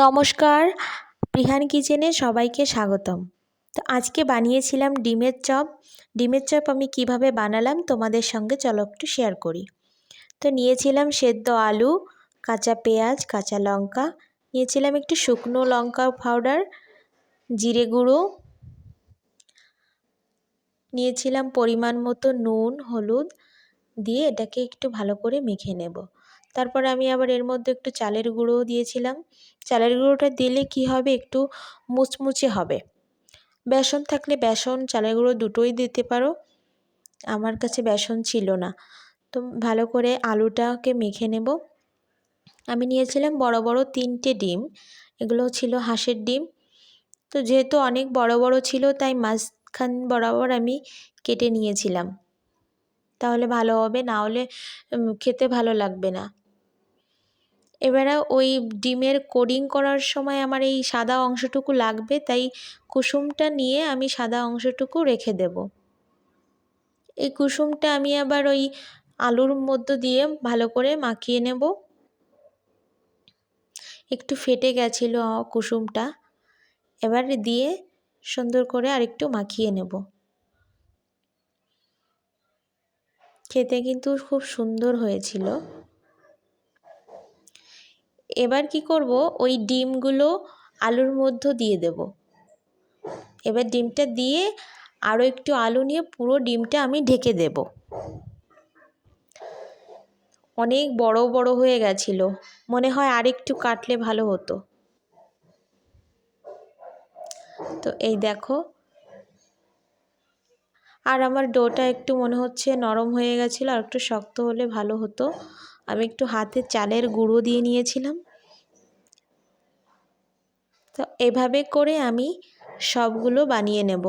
নমস্কার, প্রিহান কিচেনে সবাইকে স্বাগতম। তো আজকে বানিয়েছিলাম ডিমের চপ। ডিমের চপ আমি কিভাবে বানালাম তোমাদের সঙ্গে চলো একটু শেয়ার করি। তো নিয়েছিলাম সেদ্ধ আলু, কাঁচা পেঁয়াজ, কাঁচা লঙ্কা, নিয়েছিলাম একটু শুকনো লঙ্কা পাউডার, জিরে গুঁড়ো, নিয়েছিলাম পরিমাণ মতো নুন, হলুদ দিয়ে এটাকে একটু ভালো করে মেখে নেব। তারপর আমি আবার এর মধ্যে একটু চালের গুঁড়োও দিয়েছিলাম। চালের গুঁড়োটা দিলে কি হবে, একটু মুচমুচে হবে। বেসন থাকলে বেসন, চালের গুঁড়ো দুটোই দিতে পারো। আমার কাছে বেসন ছিল না, তো ভালো করে আলুটাকে মেখে নেব। আমি নিয়েছিলাম বড় বড় 3টে ডিম, এগুলো ছিল হাঁসের ডিম। তো যেহেতু অনেক বড় বড় ছিল তাই মাঝখান বরাবর আমি কেটে নিয়েছিলাম, তাহলে ভালো হবে, না হলে খেতে ভালো লাগবে না। এবারে ওই ডিমের কোডিং করার সময় আমার এই সাদা অংশটুকু লাগবে, তাই কুসুমটা নিয়ে আমি সাদা অংশটুকু রেখে দেব। এই কুসুমটা আমি আবার ওই আলুর মধ্য দিয়ে ভালো করে মাখিয়ে নেব। একটু ফেটে গেছিলো কুসুমটা, এবার দিয়ে সুন্দর করে আরেকটু মাখিয়ে নেব। খেতে কিন্তু খুব সুন্দর হয়েছিল। এবার কি করব, ওই ডিমগুলো আলুর মধ্যে দিয়ে দেব। এবার ডিমটা দিয়ে আরও একটু আলু নিয়ে পুরো ডিমটা আমি ঢেকে দেব। অনেক বড় বড় হয়ে গেছিল, মনে হয় আরেকটু কাটলে ভালো হতো। তো এই দেখো, আর আমার ডোটা একটু মনে হচ্ছে নরম হয়ে গেছিলো, আর একটু শক্ত হলে ভালো হতো। আমি একটু হাতে চালের গুঁড়ো দিয়ে নিয়েছিলাম। তো এভাবে করে আমি সবগুলো বানিয়ে নেব।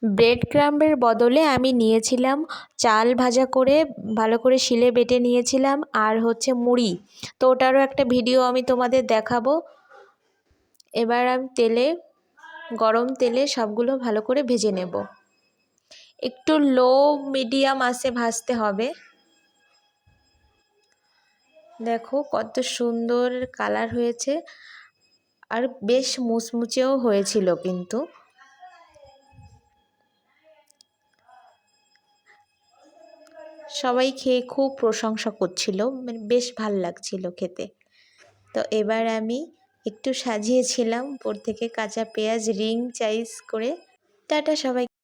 ব্রেড ক্রাম্বের বদলে আমি নিয়েছিলাম চাল ভাজা করে ভালো করে শিলে বেটে নিয়েছিলাম, আর হচ্ছে মুড়ি। তো ওটারও একটা ভিডিও আমি তোমাদের দেখাবো। এবার আমি গরম তেলে সবগুলো ভালো করে ভেজে নেব। একটু লো মিডিয়াম আঁচে ভাজতে হবে। দেখো কত সুন্দর কালার হয়েছে, আর বেশ মুচমুচেও হয়েছিল কিন্তু। সবাই খেয়ে খুব প্রশংসা করছিল, মানে বেশ ভাল লাগছিল খেতে। তো এবার আমি একটু সাজিয়েছিলাম উপর থেকে কাঁচা পেঁয়াজ রিং সাইজ করে। টাটা সবাই।